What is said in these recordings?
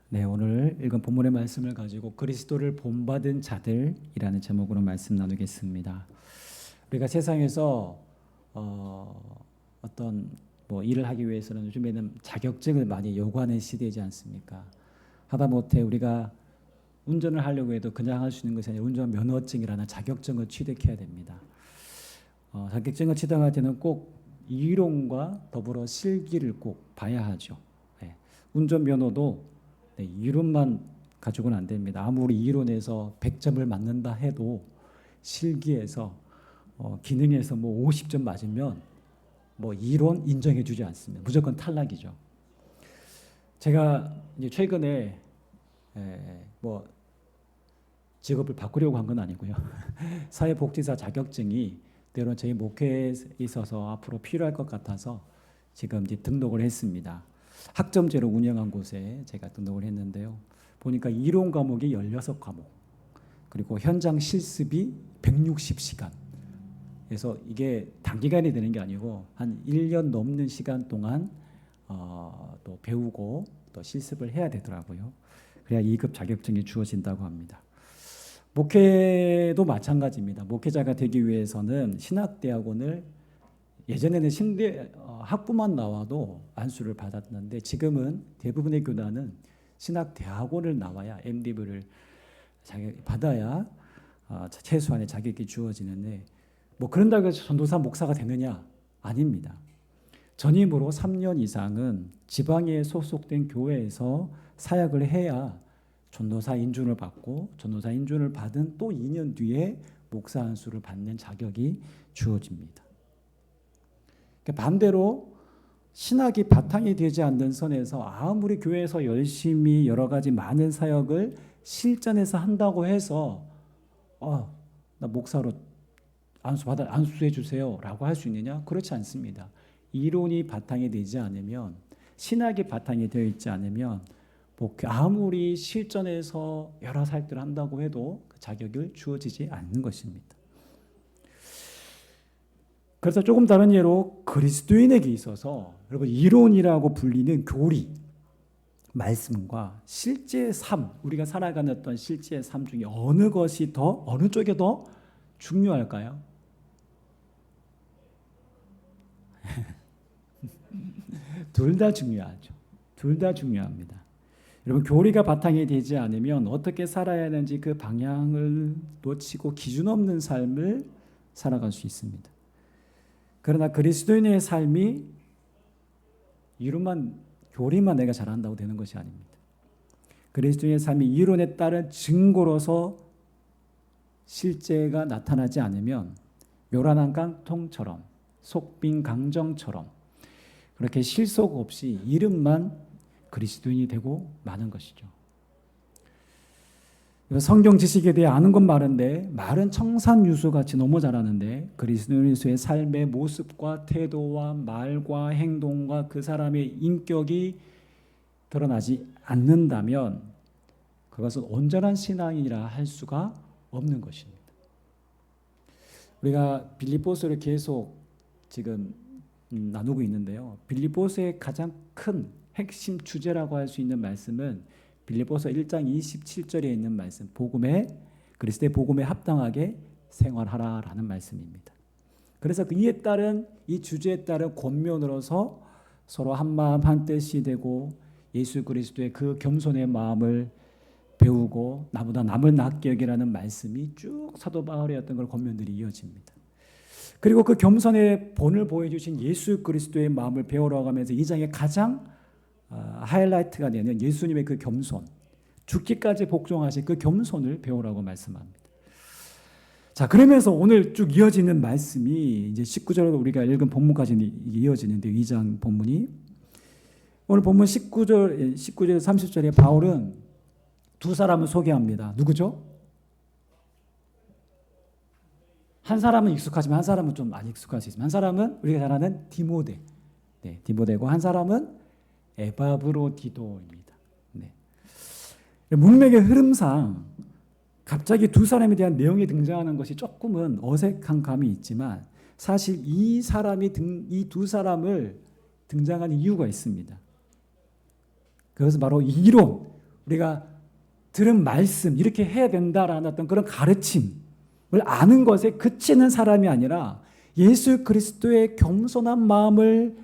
네, 오늘 읽은 본문의 말씀을 가지고 그리스도를 본받은 자들이라는 제목으로 말씀 나누겠습니다. 우리가 세상에서 어떤 일을 하기 위해서는 요즘에는 자격증을 많이 요구하는 시대이지 않습니까? 하다못해 우리가 운전을 하려고 해도 그냥 할 수 있는 것이 아니라 운전 면허증이라는 자격증을 취득해야 됩니다. 자격증을 취득할 때는 꼭 이론과 더불어 실기를 꼭 봐야 하죠. 네, 운전 면허도 이론만 가지고는 안 됩니다. 아무리 이론에서 100점을 맞는다 해도 실기에서 기능에서 50점 맞으면 이론 인정해 주지 않습니다. 무조건 탈락이죠. 제가 이제 최근에 직업을 바꾸려고 한 건 아니고요. 사회복지사 자격증이 때로는 저희 목회에 있어서 앞으로 필요할 것 같아서 지금 이제 등록을 했습니다. 학점제로 운영한 곳에 제가 등록을 했는데요. 보니까 이론 과목이 16과목, 그리고 현장 실습이 160시간. 그래서 이게 단기간에 되는 게 아니고 한 1년 넘는 시간 동안 또 배우고 또 실습을 해야 되더라고요. 그래야 2급 자격증이 주어진다고 합니다. 목회도 마찬가지입니다. 목회자가 되기 위해서는 신학대학원을 예전에는 학부만 나와도 안수를 받았는데 지금은 대부분의 교단은 신학대학원을 나와야 MD부를 받아야 최소한의 자격이 주어지는데 그런다고 해서 전도사 목사가 되느냐? 아닙니다. 전임으로 3년 이상은 지방에 소속된 교회에서 사역을 해야 전도사 인준을 받고 전도사 인준을 받은 또 2년 뒤에 목사 안수를 받는 자격이 주어집니다. 반대로 신학이 바탕이 되지 않는 선에서 아무리 교회에서 열심히 여러 가지 많은 사역을 실전에서 한다고 해서 나 목사로 안수해 주세요 라고 할 수 있느냐? 그렇지 않습니다. 이론이 바탕이 되지 않으면, 신학이 바탕이 되어 있지 않으면 아무리 실전에서 여러 사역들을 한다고 해도 그 자격을 주어지지 않는 것입니다. 그래서 조금 다른 예로 그리스도인에게 있어서 여러분 이론이라고 불리는 교리, 말씀과 실제 삶, 우리가 살아가는 어떤 실제 삶 중에 어느 쪽이 더 중요할까요? 둘 다 중요하죠. 둘 다 중요합니다. 여러분 교리가 바탕이 되지 않으면 어떻게 살아야 하는지 그 방향을 놓치고 기준 없는 삶을 살아갈 수 있습니다. 그러나 그리스도인의 삶이 교리만 내가 잘한다고 되는 것이 아닙니다. 그리스도인의 삶이 이론에 따른 증거로서 실제가 나타나지 않으면 요란한 깡통처럼 속빈 강정처럼 그렇게 실속 없이 이름만 그리스도인이 되고 마는 것이죠. 성경 지식에 대해 아는 건 많은데 말은 청산유수같이 너무 잘하는데 그리스도인의 삶의 모습과 태도와 말과 행동과 그 사람의 인격이 드러나지 않는다면 그것은 온전한 신앙이라 할 수가 없는 것입니다. 우리가 빌립보서를 계속 지금 나누고 있는데요. 빌립보서의 가장 큰 핵심 주제라고 할 수 있는 말씀은 빌립보서 1장 27절에 있는 말씀, 그리스도의 복음에 합당하게 생활하라라는 말씀입니다. 그래서 이에 따른 이 주제에 따른 권면으로서 서로 한마음 한뜻이 되고 예수 그리스도의 그 겸손의 마음을 배우고 나보다 남을 낮게 여기라는 말씀이 쭉 사도 바울의 어떤 그런 권면들이 이어집니다. 그리고 그 겸손의 본을 보여주신 예수 그리스도의 마음을 배우러 가면서 이 장의 가장 하이라이트가 되는 예수님의 그 겸손, 죽기까지 복종하신 그 겸손을 배우라고 말씀합니다. 자, 그러면서 오늘 쭉 이어지는 말씀이 이제 19절 우리가 읽은 본문까지 이어지는데 2장 본문이 오늘 본문 19절 30절에 바울은 두 사람을 소개합니다. 누구죠? 한 사람은 익숙하지만 한 사람은 좀 안 익숙할 수 있습니다. 한 사람은 우리가 잘 아는 디모데, 디모데고 한 사람은 에바브로디도입니다. 문맥의 흐름상 갑자기 두 사람에 대한 내용이 등장하는 것이 조금은 어색한 감이 있지만 사실 이 두 사람을 등장하는 이유가 있습니다. 그것은 바로 이론, 우리가 들은 말씀 이렇게 해야 된다라는 어떤 그런 가르침을 아는 것에 그치는 사람이 아니라 예수 그리스도의 겸손한 마음을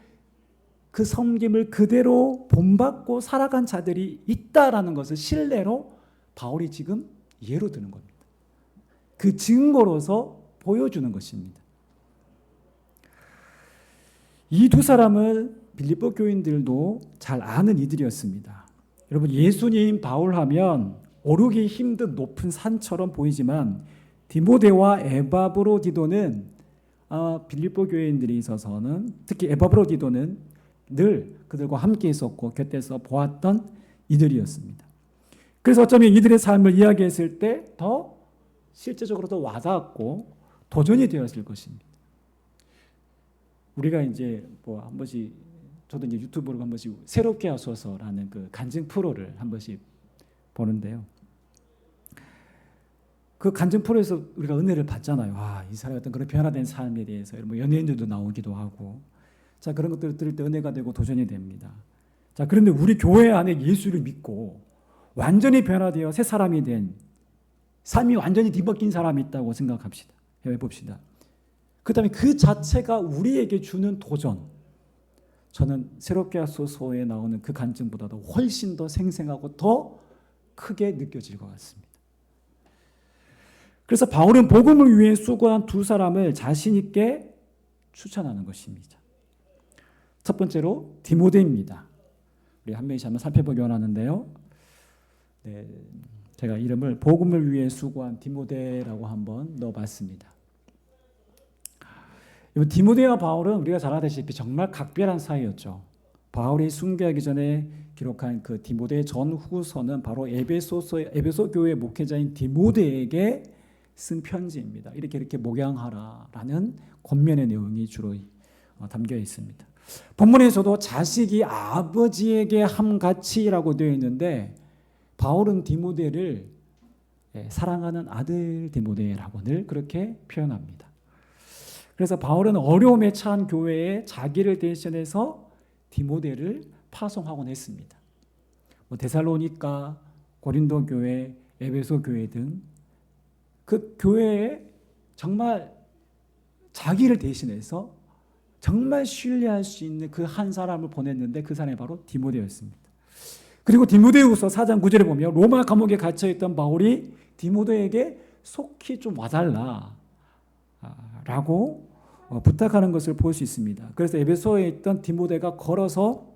그 섬김을 그대로 본받고 살아간 자들이 있다라는 것을 신뢰로 바울이 지금 예로 드는 겁니다. 그 증거로서 보여주는 것입니다. 이 두 사람은 빌립보 교인들도 잘 아는 이들이었습니다. 여러분, 예수님 바울하면 오르기 힘든 높은 산처럼 보이지만 디모데와 에바브로디도는 빌립보 교인들이 있어서는 특히 에바브로디도는 늘 그들과 함께 있었고 곁에서 보았던 이들이었습니다. 그래서 어쩌면 이들의 삶을 이야기했을 때 더 실제적으로 더 와닿았고 도전이 되었을 것입니다. 우리가 이제 뭐 한 번씩 저도 이제 유튜브로 한 번씩 새롭게 하소서라는 그 간증 프로를 한 번씩 보는데요. 그 간증 프로에서 우리가 은혜를 받잖아요. 이 사람의 어떤 그런 변화된 삶에 대해서 뭐 연예인들도 나오기도 하고, 자 그런 것들을 들을 때 은혜가 되고 도전이 됩니다. 자 그런데 우리 교회 안에 예수를 믿고 완전히 변화되어 새 사람이 된 삶이 완전히 뒤바뀐 사람이 있다고 생각합시다. 해봅시다. 그다음에 그 자체가 우리에게 주는 도전, 저는 새롭게 하소서에 나오는 그 간증보다도 훨씬 더 생생하고 더 크게 느껴질 것 같습니다. 그래서 바울은 복음을 위해 수고한 두 사람을 자신 있게 추천하는 것입니다. 첫 번째로 디모데입니다. 우리 한 명씩 한번 살펴보기 원하는데요. 네, 제가 이름을 복음을 위해 수고한 디모데라고 한번 넣어봤습니다. 디모데와 바울은 우리가 잘 아다시피 정말 각별한 사이였죠. 바울이 순교하기 전에 기록한 그 디모데 전후서는 바로 에베소 교회 목회자인 디모데에게 쓴 편지입니다. 이렇게 목양하라라는 권면의 내용이 주로 담겨 있습니다. 본문에서도 자식이 아버지에게 함같이라고 되어 있는데 바울은 디모데를 사랑하는 아들 디모데라고 늘 그렇게 표현합니다. 그래서 바울은 어려움에 처한 교회에 자기를 대신해서 디모데를 파송하곤 했습니다. 데살로니가, 고린도 교회, 에베소 교회 등 그 교회에 정말 자기를 대신해서 정말 신뢰할 수 있는 그 한 사람을 보냈는데 그 사람이 바로 디모데였습니다. 그리고 디모데후서 4장 9절에 보면 로마 감옥에 갇혀있던 바울이 디모데에게 속히 좀 와달라 라고 부탁하는 것을 볼 수 있습니다. 그래서 에베소에 있던 디모데가 걸어서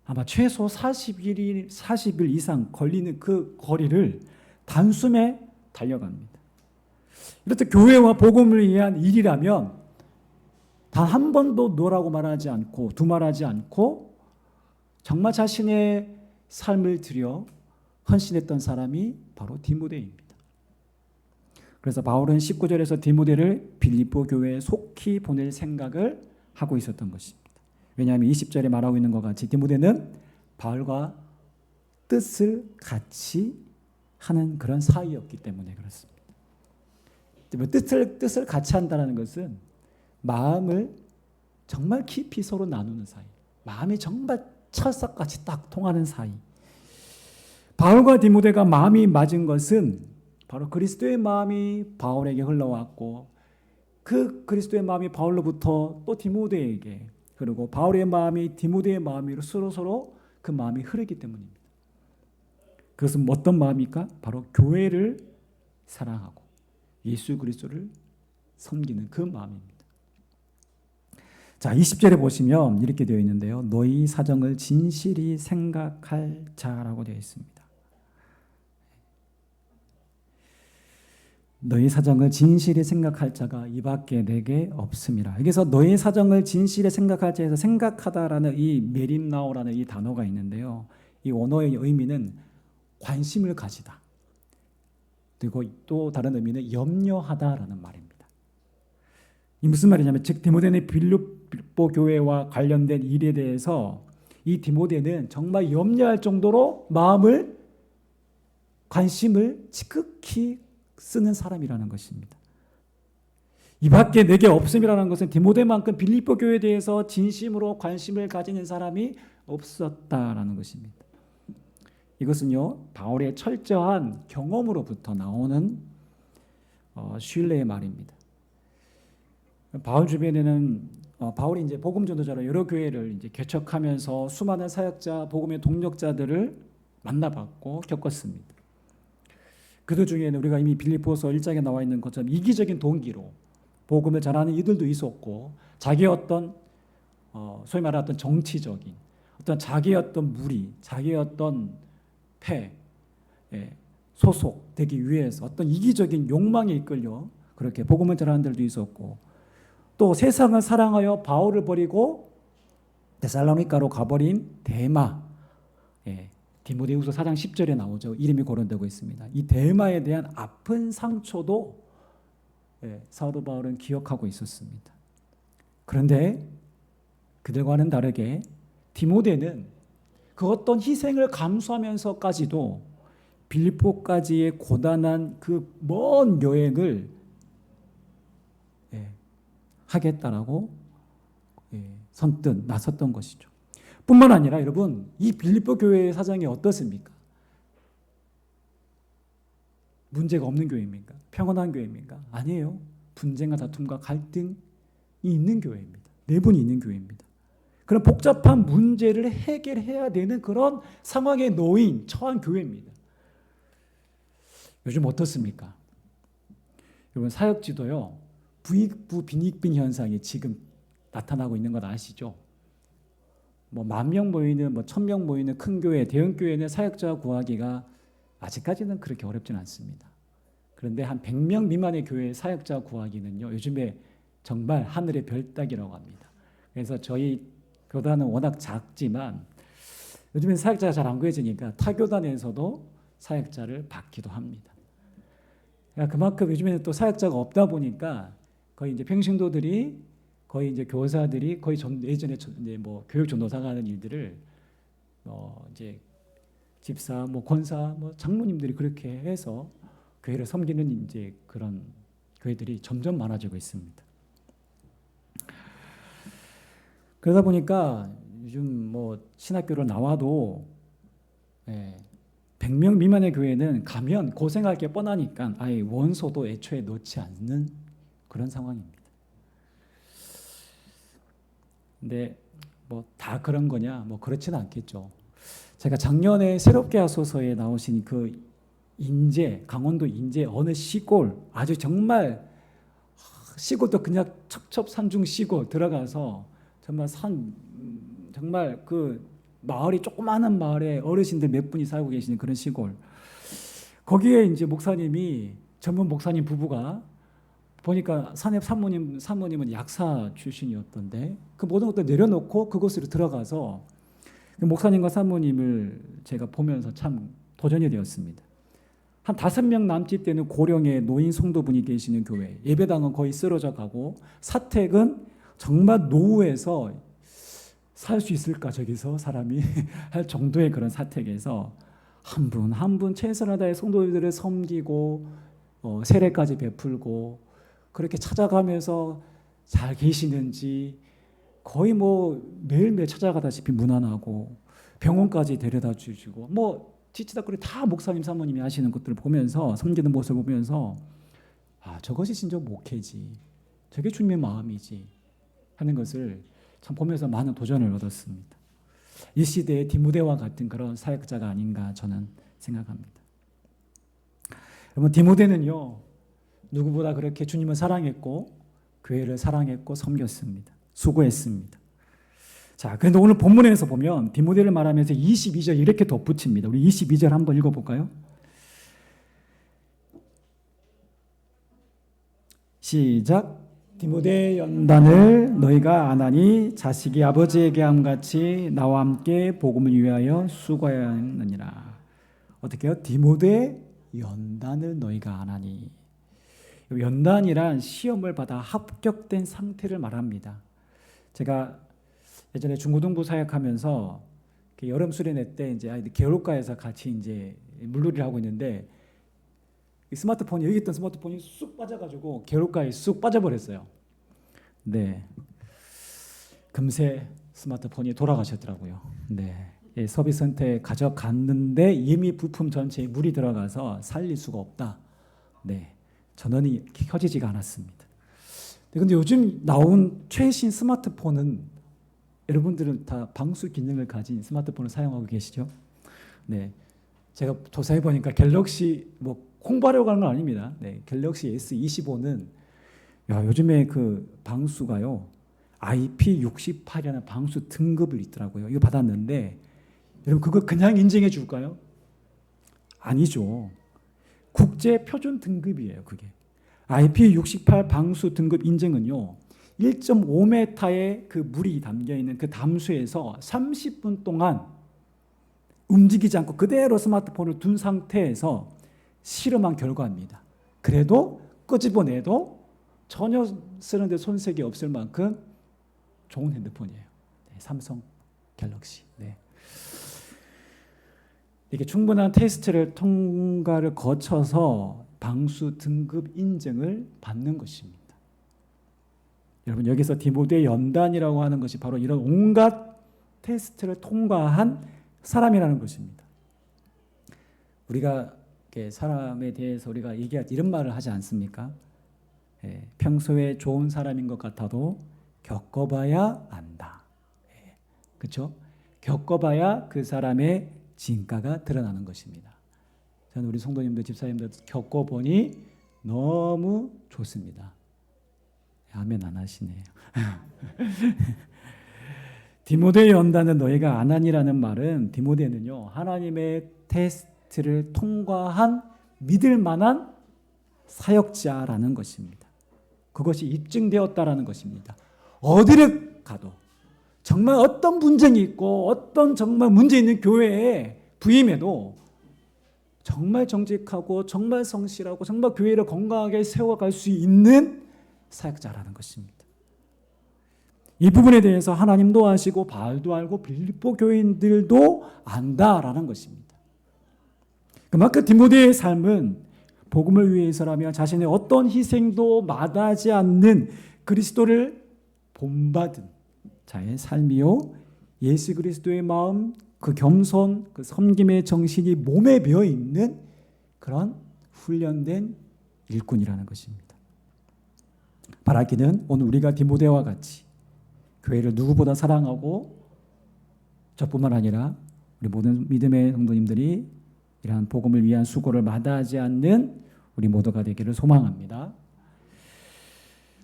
아마 최소 40일 이상 걸리는 그 거리를 단숨에 달려갑니다. 이렇듯 교회와 복음을 위한 일이라면 단 한 번도 노라고 말하지 않고 두말하지 않고 정말 자신의 삶을 들여 헌신했던 사람이 바로 디모데입니다. 그래서 바울은 19절에서 디모데를 빌립보 교회에 속히 보낼 생각을 하고 있었던 것입니다. 왜냐하면 20절에 말하고 있는 것 같이 디모데는 바울과 뜻을 같이 하는 그런 사이였기 때문에 그렇습니다. 뜻을 같이 한다는 것은 마음을 정말 깊이 서로 나누는 사이, 마음이 정말 찰싹같이 딱 통하는 사이. 바울과 디모데가 마음이 맞은 것은 바로 그리스도의 마음이 바울에게 흘러왔고 그 그리스도의 마음이 바울로부터 또 디모데에게, 그리고 바울의 마음이 디모데의 마음으로 서로 그 마음이 흐르기 때문입니다. 그것은 어떤 마음입니까? 바로 교회를 사랑하고 예수 그리스도를 섬기는 그 마음입니다. 자, 20절에 보시면 이렇게 되어 있는데요. 너희 사정을 진실히 생각할 자라고 되어 있습니다. 너희 사정을 진실히 생각할 자가 이밖에 내게 없음이라. 여기서 너희 사정을 진실히 생각할 자에서 생각하다라는 이 메림나오라는 이 단어가 있는데요. 이 원어의 의미는 관심을 가지다. 그리고 또 다른 의미는 염려하다라는 말입니다. 이 무슨 말이냐면 즉 디모데는 빌립보 교회와 관련된 일에 대해서 이 디모데는 정말 염려할 정도로 마음을, 관심을 지극히 쓰는 사람이라는 것입니다. 이밖에 내게 없음이라는 것은 디모데만큼 빌립보 교회에 대해서 진심으로 관심을 가지는 사람이 없었다라는 것입니다. 이것은요 바울의 철저한 경험으로부터 나오는 신뢰의 말입니다. 바울 주변에는 바울이 이제 복음 전도자로 여러 교회를 이제 개척하면서 수많은 사역자, 복음의 동력자들을 만나봤고 겪었습니다. 그들 중에는 우리가 이미 빌립보서 1장에 나와 있는 것처럼 이기적인 동기로 복음을 전하는 이들도 있었고, 자기의 어떤 소위 말하는 어떤 정치적인 어떤 자기의 어떤 무리, 자기의 어떤 패, 소속되기 위해서 어떤 이기적인 욕망에 이끌려 그렇게 복음을 전하는 들도 있었고, 또 세상을 사랑하여 바울을 버리고 데살로니가로 가버린 데마, 디모데후서 4장 10절에 나오죠. 이름이 거론되고 있습니다. 이 데마에 대한 아픈 상처도 사도 바울은 기억하고 있었습니다. 그런데 그들과는 다르게 디모데는 그 어떤 희생을 감수하면서까지도 빌립보까지의 고단한 그 먼 여행을 하겠다라고 선뜻 나섰던 것이죠. 뿐만 아니라 여러분, 이 빌립보 교회의 사정이 어떻습니까? 문제가 없는 교회입니까? 평온한 교회입니까? 아니에요. 분쟁과 다툼과 갈등이 있는 교회입니다. 내분이 있는 교회입니다. 그런 복잡한 문제를 해결해야 되는 그런 상황에 놓인 처한 교회입니다. 요즘 어떻습니까? 여러분, 사역지도요, 부익부 빈익빈 현상이 지금 나타나고 있는 것 아시죠? 뭐 10,000명 모이는, 뭐 1,000명 모이는 큰 교회, 대형 교회는 사역자 구하기가 아직까지는 그렇게 어렵진 않습니다. 그런데 한 100명 미만의 교회 사역자 구하기는요, 요즘에 정말 하늘의 별 따기라고 합니다. 그래서 저희 교단은 워낙 작지만 요즘엔 사역자가 잘 안 구해지니까 타 교단에서도 사역자를 받기도 합니다. 그러니까 그만큼 요즘에는 또 사역자가 없다 보니까 거의 이제 평신도들이, 거의 이제 교사들이 거의 예전에 이제 뭐 교육 전도사가 하는 일들을 이제 집사, 뭐 권사, 뭐 장로님들이 그렇게 해서 교회를 섬기는 이제 그런 교회들이 점점 많아지고 있습니다. 그러다 보니까 요즘 뭐 신학교를 나와도 100명 미만의 교회는 가면 고생할 게 뻔하니까 아예 원소도 애초에 넣지 않는 그런 상황입니다. 근데 뭐 다 그런 거냐? 뭐 그렇지는 않겠죠. 제가 작년에 새롭게 하소서에 나오신 그 인제, 강원도 인제 어느 시골, 아주 정말 시골도 그냥 첩첩산중 시골 들어가서 정말 정말 그 마을이 조그마한 마을에 어르신들 몇 분이 살고 계시는 그런 시골. 거기에 이제 목사님이, 전문 목사님 부부가 보니까 사모님은 약사 출신이었던데 그 모든 것들 내려놓고 그곳으로 들어가서 목사님과 사모님을 제가 보면서 참 도전이 되었습니다. 한 5명 남짓 되는 고령의 노인 성도분이 계시는 교회, 예배당은 거의 쓰러져 가고 사택은 정말 노후에서 살 수 있을까 저기서 사람이 할 정도의 그런 사택에서 한 분 한 분 최선을 다해 성도들을 섬기고 세례까지 베풀고 그렇게 찾아가면서 잘 계시는지 거의 뭐 매일매일 찾아가다시피 무난하고 병원까지 데려다 주시고 뭐 지치다거리 다 목사님 사모님이 하시는 것들을 보면서, 섬기는 모습을 보면서 저것이 진짜 목회지, 저게 주님의 마음이지 하는 것을 참 보면서 많은 도전을 얻었습니다. 이 시대의 디모데와 같은 그런 사역자가 아닌가 저는 생각합니다. 여러분, 디모데는요 누구보다 그렇게 주님을 사랑했고 교회를 사랑했고 섬겼습니다. 수고했습니다. 자, 그런데 오늘 본문에서 보면 디모데를 말하면서 22절 이렇게 덧붙입니다. 우리 22절 한번 읽어볼까요? 시작. 디모데 연단을 너희가 안 하니 자식이 아버지에게 함같이 나와 함께 복음을 위하여 수고해야 하느니라. 어떻게 해요? 디모데 연단을 너희가 안 하니. 연단이란 시험을 받아 합격된 상태를 말합니다. 제가 예전에 중고등부 사역하면서 여름 수련회 때 이제 아이들 개울가에서 같이 이제 물놀이를 하고 있는데 이 스마트폰이, 여기 있던 스마트폰이 쑥 빠져가지고 개울가에 쑥 빠져버렸어요. 네, 금세 스마트폰이 돌아가셨더라고요. 네, 서비스센터에 가져갔는데 이미 부품 전체에 물이 들어가서 살릴 수가 없다. 네, 전원이 켜지지가 않았습니다. 근데 요즘 나온 최신 스마트폰은 여러분들은 다 방수 기능을 가진 스마트폰을 사용하고 계시죠? 네, 제가 조사해 보니까 갤럭시 뭐 홍보하려고 하는 건 아닙니다. 네, 갤럭시 S25는 요즘에 그 방수가요 IP68이라는 방수 등급을 있더라고요. 이거 받았는데 여러분 그거 그냥 인증해 줄까요? 아니죠. 국제 표준 등급이에요. 그게 IP68 방수 등급 인증은요 1.5m의 그 물이 담겨 있는 그 담수에서 30분 동안 움직이지 않고 그대로 스마트폰을 둔 상태에서 실험한 결과입니다. 그래도 끄집어내도 전혀 쓰는데 손색이 없을 만큼 좋은 핸드폰이에요. 네, 삼성 갤럭시. 네. 이게 충분한 테스트를 통과를 거쳐서 방수 등급 인증을 받는 것입니다. 여러분 여기서 디모데 연단이라고 하는 것이 바로 이런 온갖 테스트를 통과한 사람이라는 것입니다. 우리가 사람에 대해서 우리가 얘기할 이런 말을 하지 않습니까? 평소에 좋은 사람인 것 같아도 겪어봐야 안다. 그렇죠? 겪어봐야 그 사람의 진가가 드러나는 것입니다. 저는 우리 성도님들, 집사님들 겪어보니 너무 좋습니다. 아멘 안 하시네요. 디모데 연단은 너희가 안 하니라는 말은 디모데는요 하나님의 테스트를 통과한 믿을 만한 사역자라는 것입니다. 그것이 입증되었다라는 것입니다. 어디를 가도 정말 어떤 분쟁이 있고 어떤 정말 문제 있는 교회에 부임해도 정말 정직하고 정말 성실하고 정말 교회를 건강하게 세워갈 수 있는 사역자라는 것입니다. 이 부분에 대해서 하나님도 아시고 바울도 알고 빌립보 교인들도 안다라는 것입니다. 그만큼 디모데의 삶은 복음을 위해서라면 자신의 어떤 희생도 마다하지 않는 그리스도를 본받은 자의 삶이요 예수 그리스도의 마음, 그 겸손, 그 섬김의 정신이 몸에 배어 있는 그런 훈련된 일꾼이라는 것입니다. 바라기는 오늘 우리가 디모데와 같이 교회를 누구보다 사랑하고 저뿐만 아니라 우리 모든 믿음의 성도님들이 이러한 복음을 위한 수고를 마다하지 않는 우리 모두가 되기를 소망합니다.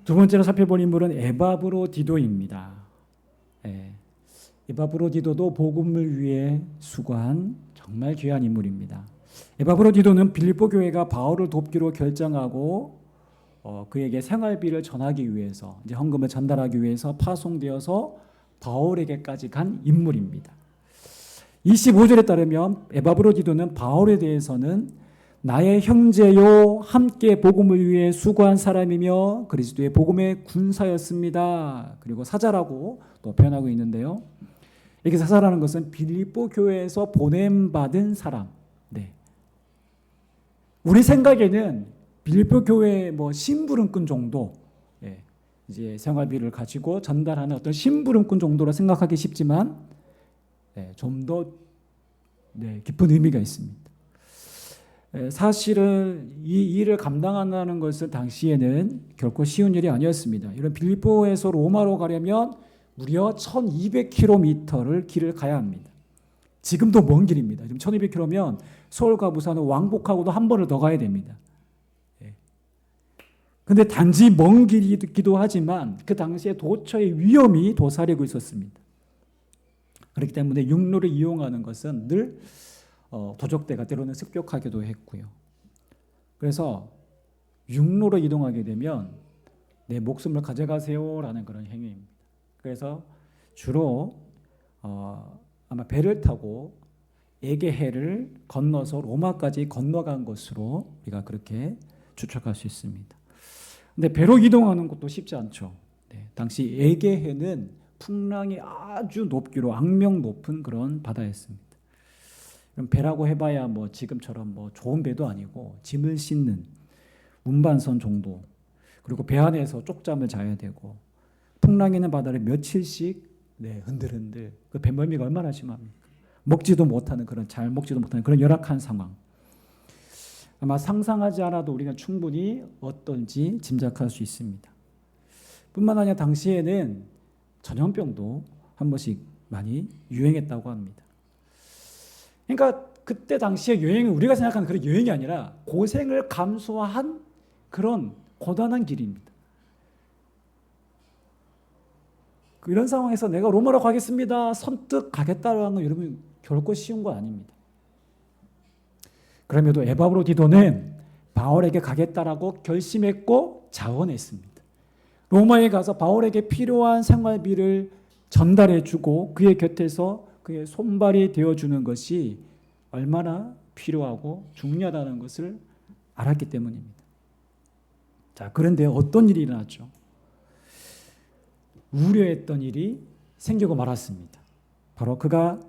두 번째로 살펴볼 인물은 에바브로디도입니다. 에바브로디도도 복음을 위해 수고한 정말 귀한 인물입니다. 에바브로디도는 빌립보 교회가 바울을 돕기로 결정하고 그에게 생활비를 전하기 위해서 이제 헌금을 전달하기 위해서 파송되어서 바울에게까지 간 인물입니다. 25절에 따르면 에바브로디도는 바울에 대해서는 나의 형제요 함께 복음을 위해 수고한 사람이며 그리스도의 복음의 군사였습니다. 그리고 사자라고 또 표현하고 있는데요. 이렇게 사자라는 것은 빌립보 교회에서 보냄받은 사람. 네. 우리 생각에는 빌립보 교회 뭐 심부름꾼 정도, 이제 생활비를 가지고 전달하는 어떤 심부름꾼 정도로 생각하기 쉽지만 좀 더 깊은 의미가 있습니다. 사실은 이 일을 감당한다는 것은 당시에는 결코 쉬운 일이 아니었습니다. 이런 빌립보에서 로마로 가려면 무려 1200km를 길을 가야 합니다. 지금도 먼 길입니다. 지금 1200km면 서울과 부산은 왕복하고도 한 번을 더 가야 됩니다. 근데 단지 먼 길이기도 하지만 그 당시에 도처의 위험이 도사리고 있었습니다. 그렇기 때문에 육로를 이용하는 것은 늘 도적대가 때로는 습격하기도 했고요. 그래서 육로로 이동하게 되면 내 목숨을 가져가세요라는 그런 행위입니다. 그래서 주로 아마 배를 타고 에게해를 건너서 로마까지 건너간 것으로 우리가 그렇게 추측할 수 있습니다. 근데 배로 이동하는 것도 쉽지 않죠. 당시 에게해는 풍랑이 아주 높기로 악명 높은 그런 바다였습니다. 그럼 배라고 해봐야 뭐 지금처럼 뭐 좋은 배도 아니고 짐을 싣는 운반선 정도. 그리고 배 안에서 쪽잠을 자야 되고 풍랑 있는 바다를 며칠씩 흔들흔들. 그 배멀미가 얼마나 심합니까? 먹지도 못하는 그런 잘 먹지도 못하는 그런 열악한 상황. 아마 상상하지 않아도 우리가 충분히 어떤지 짐작할 수 있습니다. 뿐만 아니라 당시에는 전염병도 한 번씩 많이 유행했다고 합니다. 그러니까 그때 당시의 여행은 우리가 생각하는 그런 여행이 아니라 고생을 감수한 그런 고단한 길입니다. 이런 상황에서 내가 로마로 가겠습니다. 선뜻 가겠다라는 건 여러분 결코 쉬운 거 아닙니다. 그럼에도 에바브로디도는 바울에게 가겠다라고 결심했고 자원했습니다. 로마에 가서 바울에게 필요한 생활비를 전달해주고 그의 곁에서 그의 손발이 되어주는 것이 얼마나 필요하고 중요하다는 것을 알았기 때문입니다. 자, 그런데 어떤 일이 일어났죠? 우려했던 일이 생기고 말았습니다. 바로 그가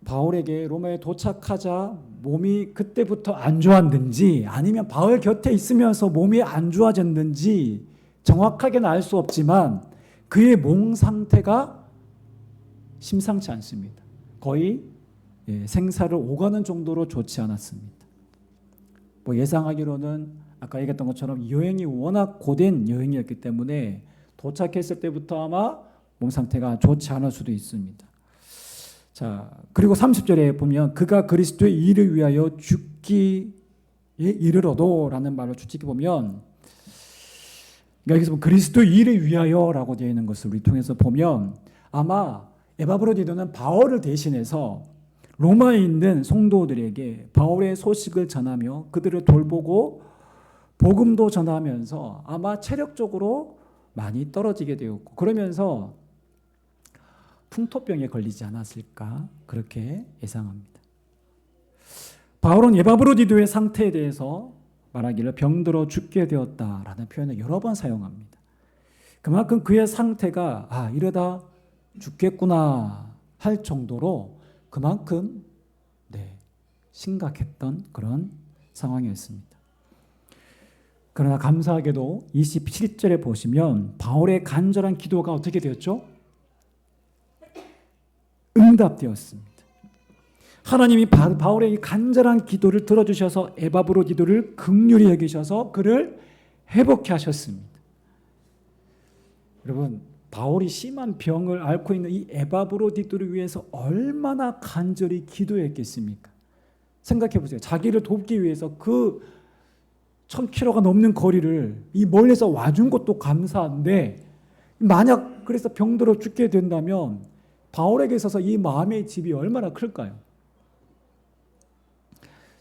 바울에게 로마에 도착하자 몸이 그때부터 안 좋았는지 아니면 바울 곁에 있으면서 몸이 안 좋아졌는지 정확하게는 알 수 없지만 그의 몸 상태가 심상치 않습니다. 거의 생사를 오가는 정도로 좋지 않았습니다. 뭐 예상하기로는 아까 얘기했던 것처럼 여행이 워낙 고된 여행이었기 때문에 도착했을 때부터 아마 몸 상태가 좋지 않을 수도 있습니다. 자, 그리고 30절에 보면 그가 그리스도의 일을 위하여 죽기에 이르러도 라는 말을 주책해 보면 여기서 보면 그리스도의 일을 위하여라고 되어 있는 것을 우리 통해서 보면 아마 에바브로디도는 바울을 대신해서 로마에 있는 성도들에게 바울의 소식을 전하며 그들을 돌보고 복음도 전하면서 아마 체력적으로 많이 떨어지게 되었고 그러면서 풍토병에 걸리지 않았을까 그렇게 예상합니다. 바울은 에바브로디도의 상태에 대해서 말하기를 병들어 죽게 되었다라는 표현을 여러 번 사용합니다. 그만큼 그의 상태가 이러다 죽겠구나 할 정도로 그만큼 심각했던 그런 상황이었습니다. 그러나 감사하게도 27절에 보시면 바울의 간절한 기도가 어떻게 되었죠? 응답되었습니다. 하나님이 바울의 간절한 기도를 들어주셔서 에바브로디도를 긍휼히 여기셔서 그를 회복케 하셨습니다. 여러분, 바울이 심한 병을 앓고 있는 이 에바브로디도를 위해서 얼마나 간절히 기도했겠습니까? 생각해 보세요. 자기를 돕기 위해서 그 1000km가 넘는 거리를 이 멀리서 와준 것도 감사한데 만약 그래서 병들어 죽게 된다면 바울에게 있어서 이 마음의 집이 얼마나 클까요?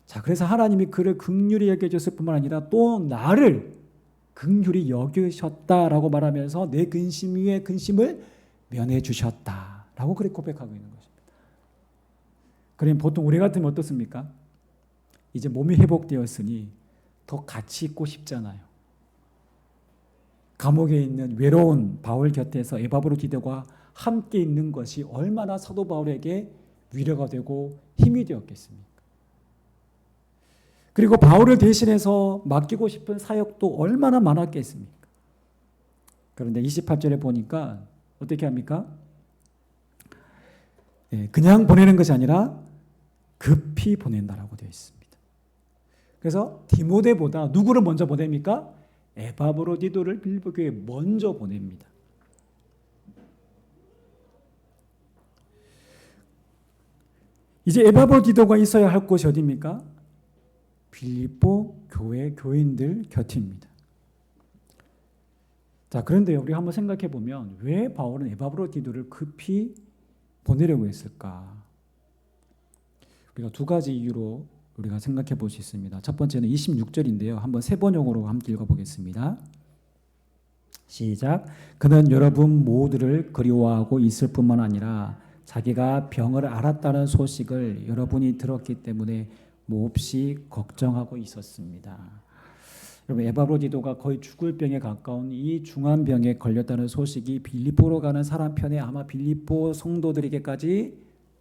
자, 그래서 하나님이 그를 긍휼히 여겨줬을 뿐만 아니라 또 나를 긍휼히 여기셨다라고 말하면서 내 근심 위에 근심을 면해 주셨다라고 그렇게 고백하고 있는 것입니다. 그러면 보통 우리 같으면 어떻습니까? 이제 몸이 회복되었으니 더 같이 있고 싶잖아요. 감옥에 있는 외로운 바울 곁에서 에바브로디도가 함께 있는 것이 얼마나 사도 바울에게 위로가 되고 힘이 되었겠습니까? 그리고 바울을 대신해서 맡기고 싶은 사역도 얼마나 많았겠습니까? 그런데 28절에 보니까 어떻게 합니까? 그냥 보내는 것이 아니라 급히 보낸다라고 되어 있습니다. 그래서 디모데보다 누구를 먼저 보냅니까? 에바브로디도를 빌립보 교회에 먼저 보냅니다. 이제 에바브로디도가 있어야 할 곳이 어디입니까? 빌립보 교회 교인들 곁입니다. 자, 그런데 우리 한번 생각해 보면 왜 바울은 에바브로디도를 급히 보내려고 했을까? 우리가 두 가지 이유로 우리가 생각해 볼 수 있습니다. 첫 번째는 26절인데요. 한번 세 번역으로 함께 읽어보겠습니다. 시작. 그는 여러분 모두를 그리워하고 있을 뿐만 아니라 자기가 병을 앓았다는 소식을 여러분이 들었기 때문에 몹시 걱정하고 있었습니다. 여러분, 에바브로디도가 거의 죽을 병에 가까운 이 중한 병에 걸렸다는 소식이 빌립보로 가는 사람 편에 아마 빌립보 성도들에게까지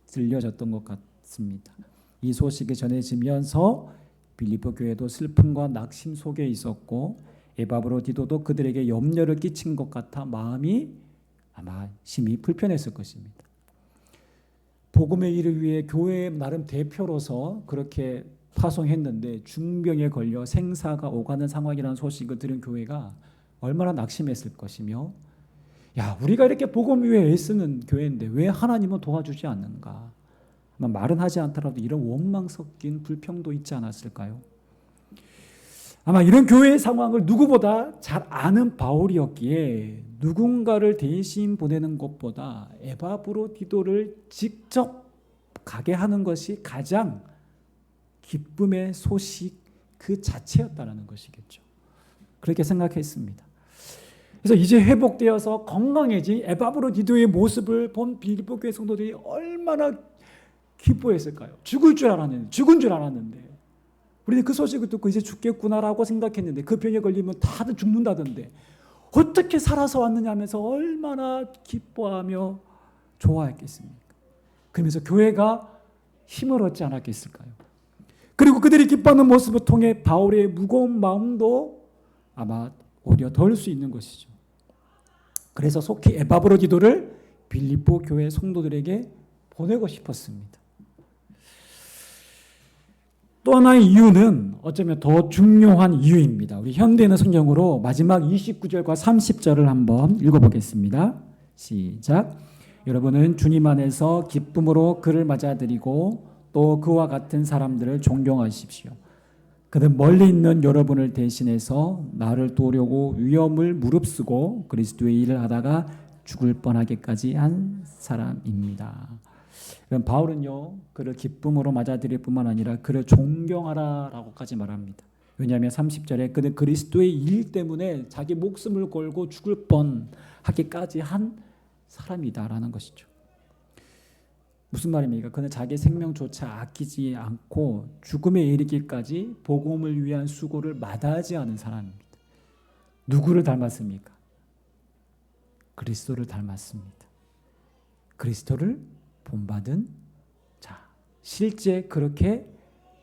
들려졌던 것 같습니다. 이 소식이 전해지면서 빌립보 교회도 슬픔과 낙심 속에 있었고 에바브로디도도 그들에게 염려를 끼친 것 같아 마음이 아마 심히 불편했을 것입니다. 복음의 일을 위해 교회의 나름 대표로서 그렇게 파송했는데 중병에 걸려 생사가 오가는 상황이라는 소식을 들은 교회가 얼마나 낙심했을 것이며, 야, 우리가 이렇게 복음 위에 애쓰는 교회인데 왜 하나님은 도와주지 않는가? 말은 하지 않더라도 이런 원망 섞인 불평도 있지 않았을까요? 아마 이런 교회의 상황을 누구보다 잘 아는 바울이었기에 누군가를 대신 보내는 것보다 에바브로디도를 직접 가게 하는 것이 가장 기쁨의 소식 그 자체였다는 것이겠죠. 그렇게 생각했습니다. 그래서 이제 회복되어서 건강해진 에바브로디도의 모습을 본 빌립보 교회 성도들이 얼마나 기뻐했을까요? 죽은 줄 알았는데 우리는 그 소식을 듣고 이제 죽겠구나라고 생각했는데 그 병에 걸리면 다들 죽는다던데 어떻게 살아서 왔느냐 하면서 얼마나 기뻐하며 좋아했겠습니까? 그러면서 교회가 힘을 얻지 않았겠을까요? 그리고 그들이 기뻐하는 모습을 통해 바울의 무거운 마음도 아마 오히려 덜 수 있는 것이죠. 그래서 속히 에바브로디도를 빌립보 교회 성도들에게 보내고 싶었습니다. 또 하나의 이유는 어쩌면 더 중요한 이유입니다. 우리 현대인의 성경으로 마지막 29절과 30절을 한번 읽어보겠습니다. 시작. 여러분은 주님 안에서 기쁨으로 그를 맞아들이고 또 그와 같은 사람들을 존경하십시오. 그는 멀리 있는 여러분을 대신해서 나를 도우려고 위험을 무릅쓰고 그리스도의 일을 하다가 죽을 뻔하기까지 한 사람입니다. 그럼 바울은요, 그를 기쁨으로 맞아들일 뿐만 아니라 그를 존경하라라고까지 말합니다. 왜냐하면 30절에 그는 그리스도의 일 때문에 자기 목숨을 걸고 죽을 뻔하기까지 한 사람이다라는 것이죠. 무슨 말입니까? 그는 자기 생명조차 아끼지 않고 죽음에 이르기까지 복음을 위한 수고를 마다하지 않은 사람입니다. 누구를 닮았습니까? 그리스도를 닮았습니다. 그리스도를 본받은 자, 실제 그렇게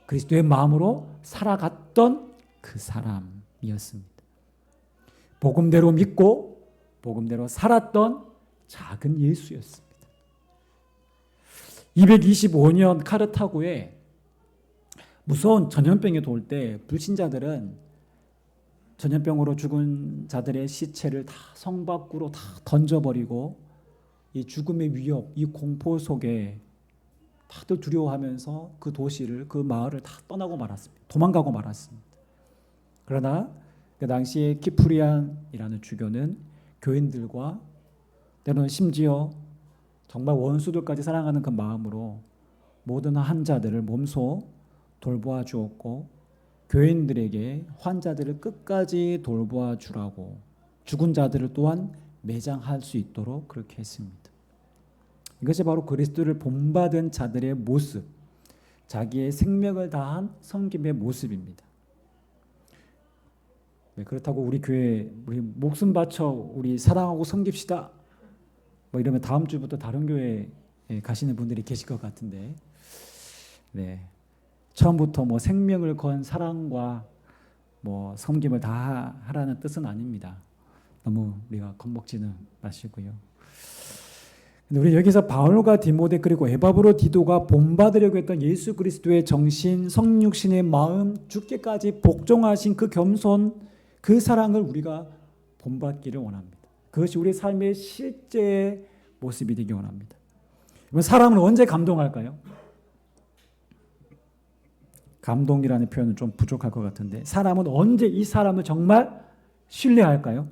그리스도의 마음으로 살아갔던 그 사람이었습니다. 복음대로 믿고 복음대로 살았던 작은 예수였습니다. 225년 카르타고에 무서운 전염병이 돌 때 불신자들은 전염병으로 죽은 자들의 시체를 다 성 밖으로 다 던져버리고 이 죽음의 위협, 이 공포 속에 다들 두려워하면서 그 도시를, 그 마을을 다 떠나고 말았습니다. 도망가고 말았습니다. 그러나 그 당시에 키프리안이라는 주교는 교인들과 때로는 심지어 정말 원수들까지 사랑하는 그 마음으로 모든 환자들을 몸소 돌보아 주었고 교인들에게 환자들을 끝까지 돌보아 주라고 죽은 자들을 또한 매장할 수 있도록 그렇게 했습니다. 이것이 바로 그리스도를 본받은 자들의 모습, 자기의 생명을 다한 섬김의 모습입니다. 네, 그렇다고 우리 교회 우리 목숨 바쳐 우리 사랑하고 섬깁시다 뭐 이러면 다음 주부터 다른 교회에 가시는 분들이 계실 것 같은데, 네, 처음부터 뭐 생명을 건 사랑과 뭐 섬김을 다 하라는 뜻은 아닙니다. 너무 우리가 겁먹지는 마시고요. 근데 우리 여기서 바울과 디모데 그리고 에바브로디도가 본받으려고 했던 예수 그리스도의 정신, 성육신의 마음, 죽기까지 복종하신 그 겸손, 그 사랑을 우리가 본받기를 원합니다. 그것이 우리 삶의 실제 모습이 되기 원합니다. 사람을 언제 감동할까요? 감동이라는 표현은 좀 부족할 것 같은데 사람은 언제 이 사람을 정말 신뢰할까요?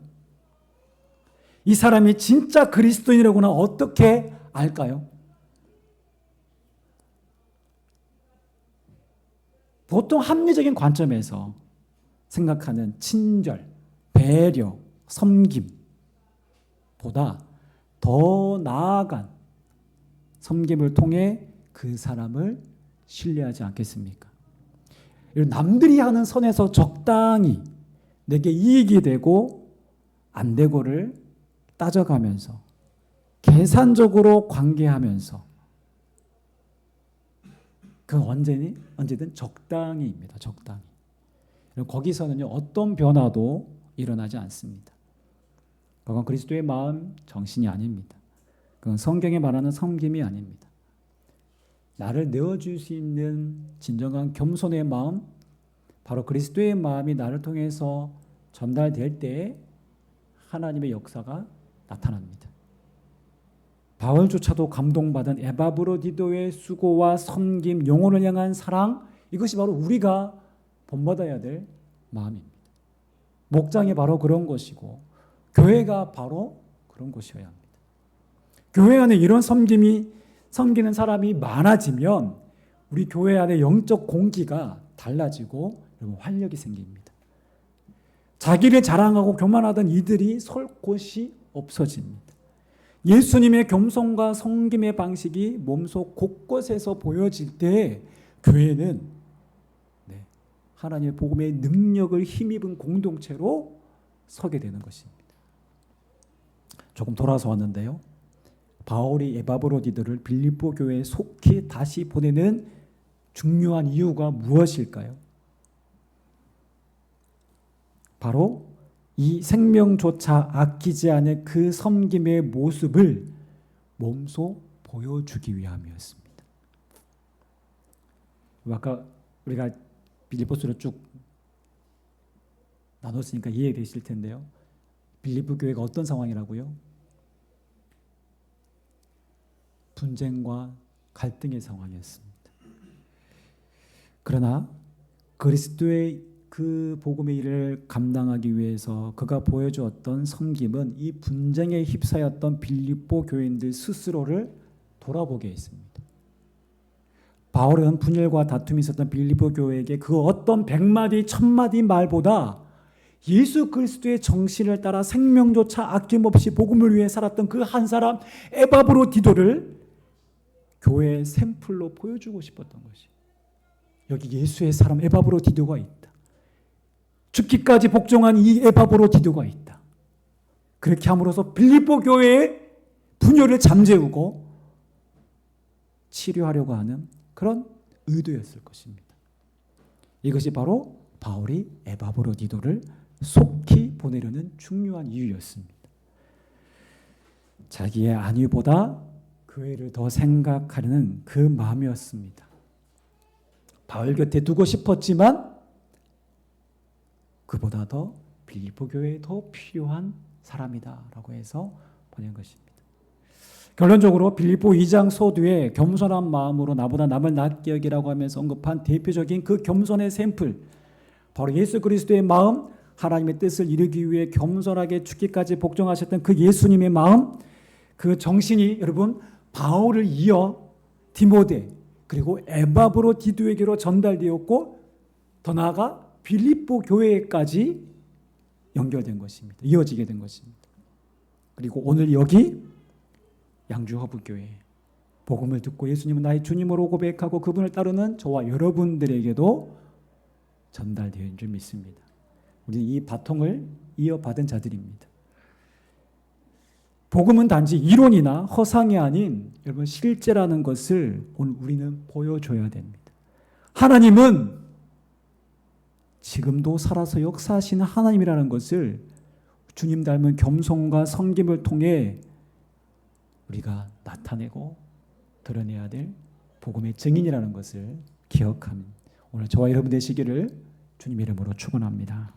이 사람이 진짜 그리스도인이라고는 어떻게 알까요? 보통 합리적인 관점에서 생각하는 친절, 배려, 섬김보다 더 나아간 섬김을 통해 그 사람을 신뢰하지 않겠습니까? 남들이 하는 선에서 적당히 내게 이익이 되고 안 되고를 따져가면서 계산적으로 관계하면서 그 언제든 적당히입니다. 적당히. 거기서는요 어떤 변화도 일어나지 않습니다. 그건 그리스도의 마음, 정신이 아닙니다. 그건 성경에 말하는 섬김이 아닙니다. 나를 내어줄 수 있는 진정한 겸손의 마음, 바로 그리스도의 마음이 나를 통해서 전달될 때 하나님의 역사가 나타납니다. 바울조차도 감동받은 에바브로디도의 수고와 섬김, 영혼을 향한 사랑, 이것이 바로 우리가 본받아야 될 마음입니다. 목장이 바로 그런 것이고 교회가 바로 그런 것이어야 합니다. 교회 안에 이런 섬기는 사람이 많아지면 우리 교회 안에 영적 공기가 달라지고 활력이 생깁니다. 자기를 자랑하고 교만하던 이들이 설 곳이 없어집니다. 예수님의 겸손과 섬김의 방식이 몸속 곳곳에서 보여질 때 교회는 하나님의 복음의 능력을 힘입은 공동체로 서게 되는 것입니다. 조금 돌아서 왔는데요. 바울이 에바브로디들을 빌립보 교회에 속히 다시 보내는 중요한 이유가 무엇일까요? 바로 이 생명조차 아끼지 않은 그 섬김의 모습을 몸소 보여주기 위함이었습니다. 아까 우리가 빌립보서를 쭉 나눴으니까 이해되실 텐데요. 빌립보 교회가 어떤 상황이라고요? 분쟁과 갈등의 상황이었습니다. 그러나 그리스도의 그 복음의 일을 감당하기 위해서 그가 보여주었던 섬김은 이 분쟁에 휩싸였던 빌립보 교인들 스스로를 돌아보게 했습니다. 바울은 분열과 다툼이 있었던 빌립보 교회에게 그 어떤 100마디 1000마디 말보다 예수 그리스도의 정신을 따라 생명조차 아낌없이 복음을 위해 살았던 그 한 사람 에바브로디도를 교회의 샘플로 보여주고 싶었던 것이, 여기 예수의 사람 에바브로디도가 있다. 죽기까지 복종한 이 에바브로디도가 있다. 그렇게 함으로써 빌립보 교회의 분열을 잠재우고 치료하려고 하는 그런 의도였을 것입니다. 이것이 바로 바울이 에바브로디도를 속히 보내려는 중요한 이유였습니다. 자기의 안위보다 교회를 더 생각하려는 그 마음이었습니다. 바울 곁에 두고 싶었지만 그보다 더 빌립보 교회에 더 필요한 사람이다라고 해서 보낸 것입니다. 결론적으로 빌립보 2장 서두에 겸손한 마음으로 나보다 남을 낮게 여기라고 하면서 언급한 대표적인 그 겸손의 샘플, 바로 예수 그리스도의 마음, 하나님의 뜻을 이루기 위해 겸손하게 죽기까지 복종하셨던 그 예수님의 마음, 그 정신이 여러분 바울을 이어 디모데 그리고 에바브로디도에게로 전달되었고 더 나아가 빌립보 교회까지 연결된 것입니다. 이어지게 된 것입니다. 그리고 오늘 여기 양주허브교회 복음을 듣고 예수님은 나의 주님으로 고백하고 그분을 따르는 저와 여러분들에게도 전달되는 줄 믿습니다. 우리는 이 바통을 이어받은 자들입니다. 복음은 단지 이론이나 허상이 아닌 여러분 실제라는 것을 오늘 우리는 보여줘야 됩니다. 하나님은 지금도 살아서 역사하시는 하나님이라는 것을 주님 닮은 겸손과 섬김을 통해 우리가 나타내고 드러내야 될 복음의 증인이라는 것을 기억하는 오늘 저와 여러분 되시기를 주님 이름으로 축원합니다.